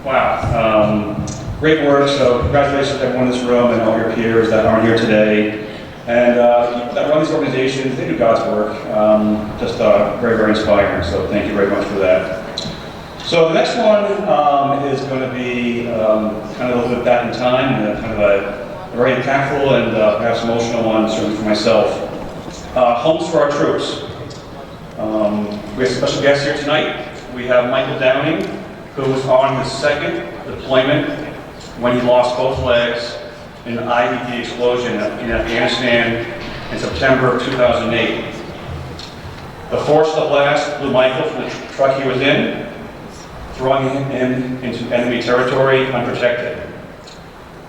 Wow. Great work. So congratulations to everyone in this room and all your peers that aren't here today. And people that run these organizations, they do God's work. Just very, very inspiring. So thank you very much for that. So the next one is going to be kind of a little bit back in time, kind of a very impactful and perhaps emotional one, certainly for myself. Homes for Our Troops. We have a special guest here tonight. We have Michael Downing, who was on his second deployment when he lost both legs in an IED explosion in Afghanistan in September of 2008. The force of the blast blew Michael from the truck he was in, throwing him into enemy territory unprotected.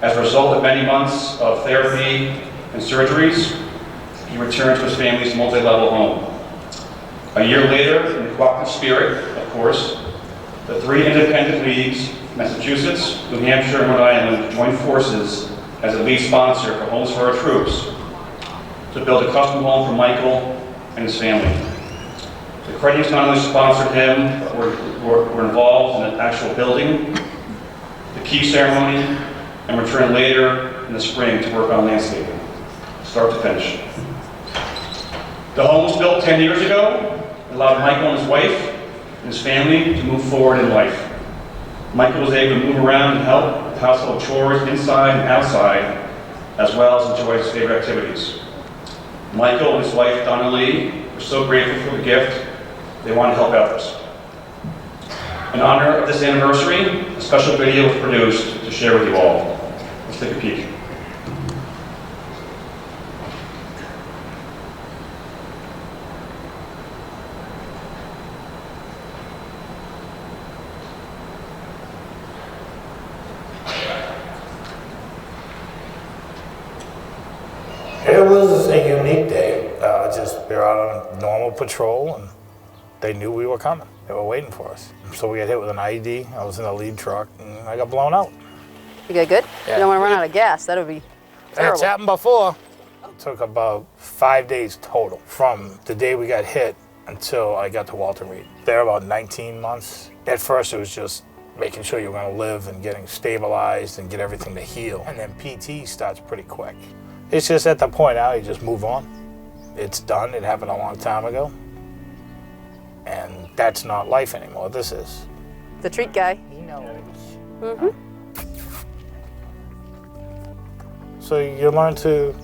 As a result of many months of therapy and surgeries, he returned to his family's multi-level home. A year later, in the cooperative spirit, of course, the three independent leagues, Massachusetts, New Hampshire, and Rhode Island, joined forces as a lead sponsor for Homes for Our Troops to build a custom home for Michael and his family. The credit unions not only sponsored him, but were involved in the actual building, the key ceremony, and returned later in the spring to work on landscaping, start to finish. The home was built 10 years ago. It allowed Michael and his wife and his family to move forward in life. Michael was able to move around and help with household chores inside and outside, as well as enjoy his favorite activities. Michael and his wife, Donna Lee, were so grateful for the gift, they wanted to help others. In honor of this anniversary, a special video was produced to share with you all. Let's take a peek. It was a unique day. We were out on normal patrol, and they knew we were coming. They were waiting for us. So we got hit with an IED. I was in the lead truck, and I got blown out. You get good? Yeah. You don't want to run out of gas. That would be terrible. It's happened before. It took about 5 days total from the day we got hit until I got to Walter Reed. There about 19 months. At first, it was just making sure you're going to live and getting stabilized and get everything to heal. And then PT starts pretty quick. It's just at the point now, you just move on. It's done. It happened a long time ago. And that's not life anymore. This is. The treat guy. He knows. Mm-hmm. So you learn to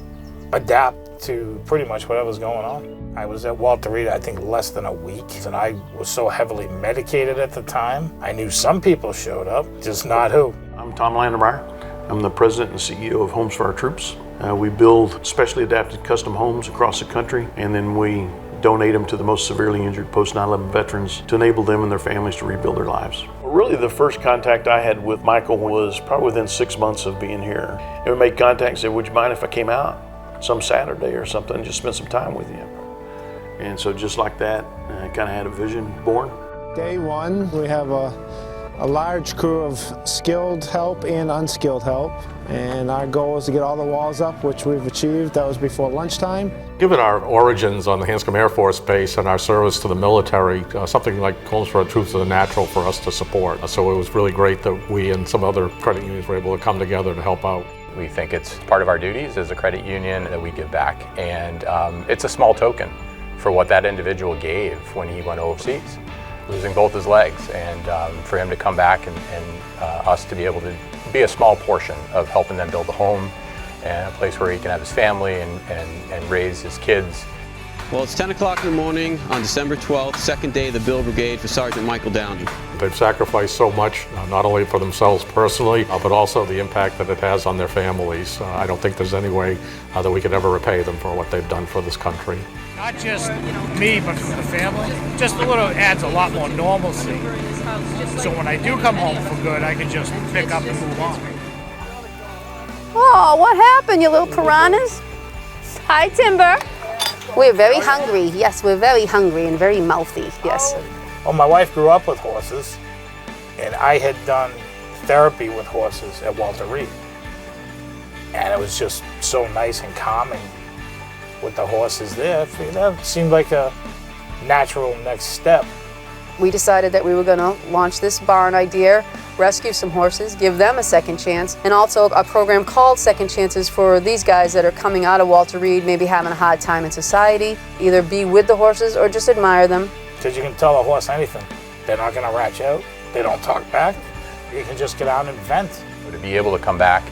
adapt to pretty much whatever's going on. I was at Walter Reed, I think, less than a week, and I was so heavily medicated at the time. I knew some people showed up, just not who. I'm Tom Landemeyer. I'm the president and CEO of Homes for Our Troops. We build specially adapted custom homes across the country, and then we donate them to the most severely injured post 9/11 veterans to enable them and their families to rebuild their lives. Really, the first contact I had with Michael was probably within 6 months of being here. And we made contact and said, would you mind if I came out some Saturday or something and just spend some time with you? And so just like that, I kind of had a vision born. Day one, we have a large crew of skilled help and unskilled help. And our goal is to get all the walls up, which we've achieved. That was before lunchtime. Given our origins on the Hanscom Air Force Base and our service to the military, something like Homes for Our Troops is a natural for us to support. So it was really great that we and some other credit unions were able to come together to help out. We think it's part of our duties as a credit union that we give back, and it's a small token for what that individual gave when he went overseas, losing both his legs, and for him to come back and us to be able to be a small portion of helping them build a home and a place where he can have his family and raise his kids. Well, it's 10 o'clock in the morning on December 12th, second day of the Bill Brigade for Sergeant Michael Downing. They've sacrificed so much, not only for themselves personally, but also the impact that it has on their families. I don't think there's any way that we could ever repay them for what they've done for this country. Not just me, but for the family. Just a little adds a lot more normalcy. So when I do come home for good, I can just pick up and move on. Oh, what happened, you little piranhas? Hi, Timber. We're very hungry. Yes, we're very hungry and very mouthy. Yes. Well, my wife grew up with horses, and I had done therapy with horses at Walter Reed. And it was just so nice and calming with the horses there. That seemed like a natural next step. We decided that we were going to launch this barn idea rescue some horses, give them a second chance, and also a program called Second Chances for these guys that are coming out of Walter Reed, maybe having a hard time in society. Either be with the horses or just admire them. Because you can tell a horse anything. They're not going to rat you out. They don't talk back. You can just get out and vent. To be able to come back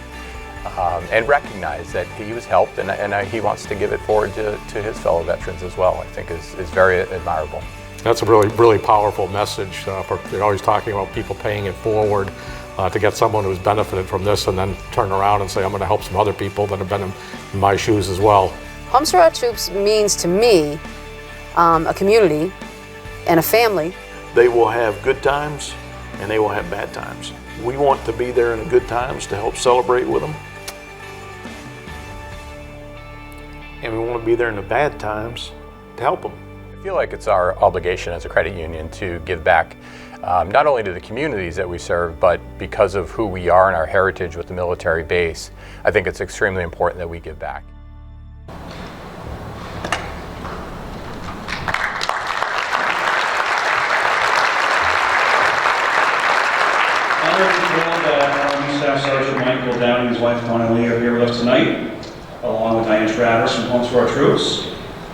and recognize that he was helped and he wants to give it forward to his fellow veterans as well, I think is very admirable. That's a really powerful message. You're always talking about people paying it forward to get someone who's benefited from this and then turn around and say, I'm going to help some other people that have been in my shoes as well. Homes for Our Troops means to me a community and a family. They will have good times and they will have bad times. We want to be there in the good times to help celebrate with them. And we want to be there in the bad times to help them. I feel like it's our obligation as a credit union to give back not only to the communities that we serve, but because of who we are and our heritage with the military base, I think it's extremely important that we give back. Staff Sergeant Michael Downing and his wife Donna Lee are here with us tonight, along with Diane Travers from Homes for Our Troops.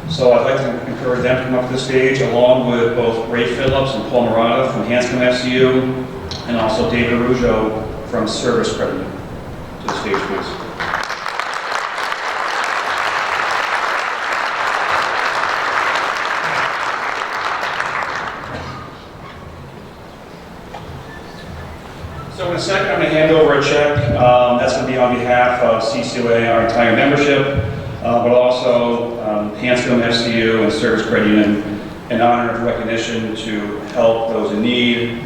So I'd like to encourage them to come up to the stage, along with both Ray Phillips and Paul Murata from Hanscom FCU, and also David Arujo from Service Credit Union. To the stage, please. So in a second, I'm going to hand over a check. That's going to be on behalf of CCOA, our entire membership, but also Hanscom FCU and Service Credit Union, in honor of recognition to help those in need.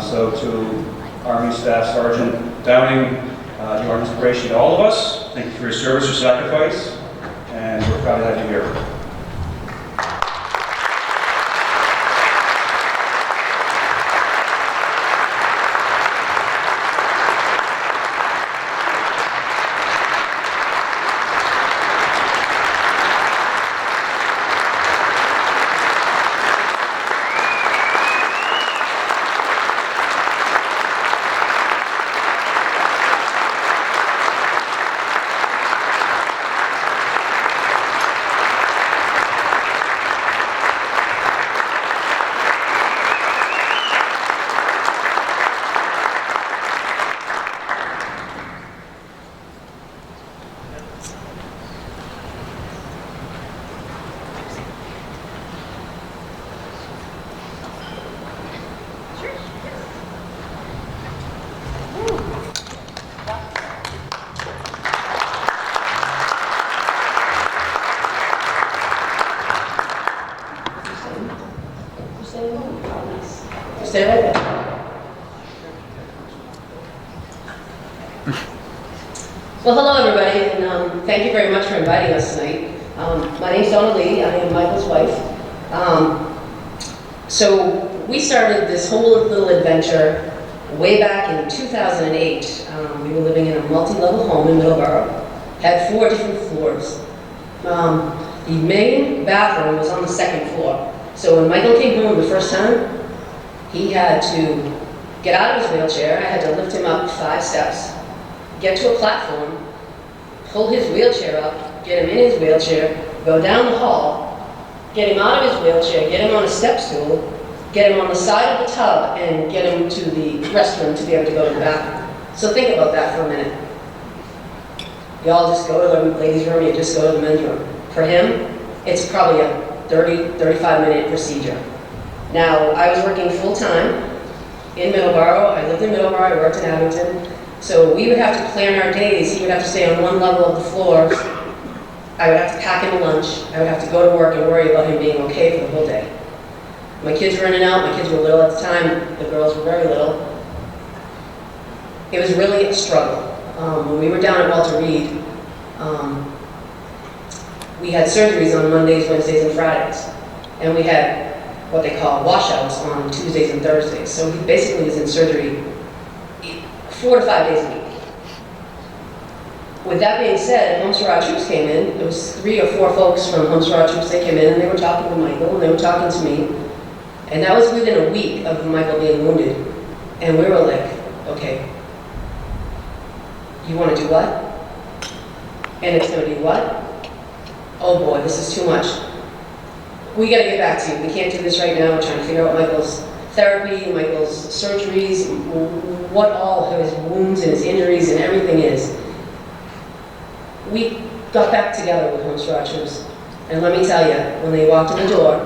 So to Army Staff Sergeant Downing, you are an inspiration to all of us. Thank you for your service, your sacrifice, and we're proud to have you here. Stay right there. Well, hello everybody, and thank you very much for inviting us tonight. My name's Donna Lee. I am Michael's wife. So we started this whole little adventure way back in 2008. We were living in a multi-level home in Middleborough. Had 4 different floors. The main bathroom was on the 2nd floor. So when Michael came home the first time, he had to get out of his wheelchair. I had to lift him up 5 steps, get to a platform, pull his wheelchair up, get him in his wheelchair, go down the hall, get him out of his wheelchair, get him on a step stool, get him on the side of the tub, and get him to the restroom to be able to go to the bathroom. So think about that for a minute. You all just go to the ladies' room, you just go to the men's room. For him, it's probably a 35-minute procedure. Now, I was working full-time in Middleborough. I lived in Middleborough, I worked in Abington. So we would have to plan our days. He would have to stay on one level of the floor. I would have to pack him a lunch. I would have to go to work and worry about him being okay for the whole day. My kids were in and out. My kids were little at the time. The girls were very little. It was really a struggle. When we were down at Walter Reed, we had surgeries on Mondays, Wednesdays, and Fridays. And we had what they call washouts on Tuesdays and Thursdays. So he basically was in surgery 4 to 5 days a week. With that being said, Homes for Our Troops came in. There was 3 or 4 folks from Homes for Our Troops. They came in and they were talking to Michael and they were talking to me. And that was within a week of Michael being wounded. And we were like, Okay. You want to do what? And it's going to be what? Oh boy, this is too much. We got to get back to you. We can't do this right now. We're trying to figure out Michael's therapy, Michael's surgeries, what all of his wounds and his injuries and everything is. We got back together with Homes for Our Troops. And let me tell you, when they walked in the door,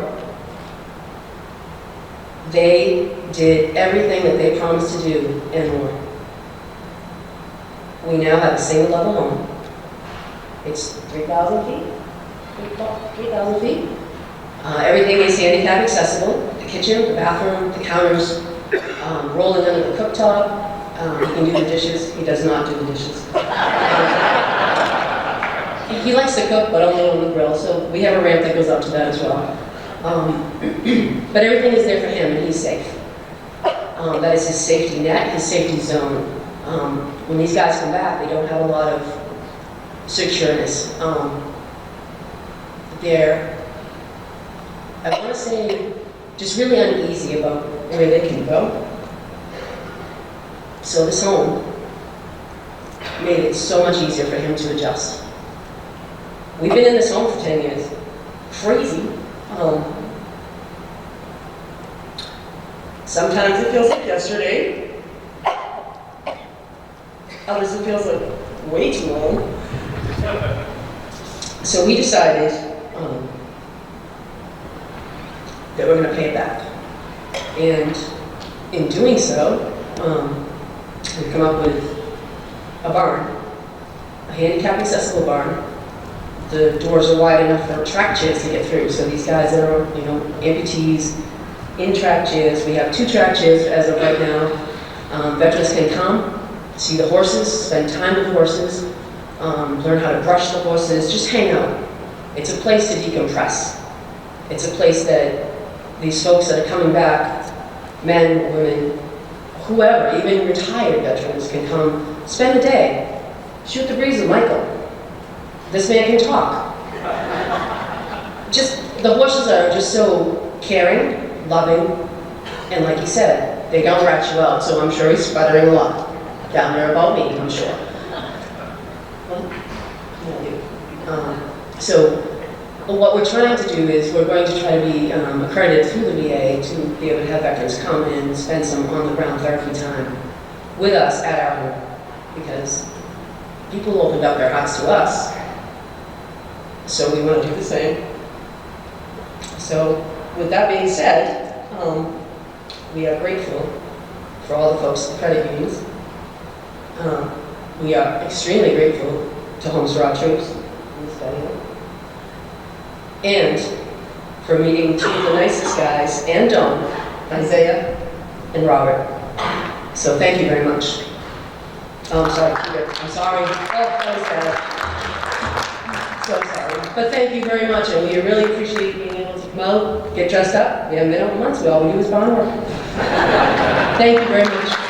they did everything that they promised to do and more. We now have a single level home. It's 3,000 feet? 3,000 feet? Everything is handicap accessible. The kitchen, the bathroom, the counters, rolling under the cooktop. He can do the dishes. He does not do the dishes. He likes to cook, but only on the grill, so we have a ramp that goes up to that as well. But everything is there for him, and he's safe. That is his safety net, his safety zone. When these guys come back, they don't have a lot of secureness. They're, I want to say, just really uneasy about where they can go. So this home made it so much easier for him to adjust. We've been in this home for 10 years. Crazy. Sometimes it feels like yesterday. Others it feels like way too long. So we decided that we're going to pay it back. And in doing so, we've come up with a barn, a handicap accessible barn. The doors are wide enough for track chairs to get through. So these guys that are, amputees in track chairs, we have 2 track chairs as of right now. Veterans can come, see the horses, spend time with the horses, learn how to brush the horses, just hang out. It's a place to decompress. It's a place that these folks that are coming back, men, women, whoever, even retired veterans can come spend a day, shoot the breeze with Michael. This man can talk. Just, the horses are just so caring, loving, and like he said, they don't rat you out, so I'm sure he's sputtering a lot down there about me, I'm sure. So what we're trying to do is we're going to try to be accredited through the VA to be able to have veterans come and spend some on-the-ground therapy time with us at our home, because people opened up their hearts to us, so we want to do the same. So with that being said, we are grateful for all the folks at the credit unions. We are extremely grateful to Homes for Our Troops, and for meeting 2 of the nicest guys, and Dawn, Isaiah, and Robert. So thank you very much. Oh, I'm sorry, Peter. I'm sorry. Oh, that was bad. So sorry. But thank you very much, and we really appreciate being able to come out, get dressed up. We haven't been out in months. All we do is bond work. Thank you very much.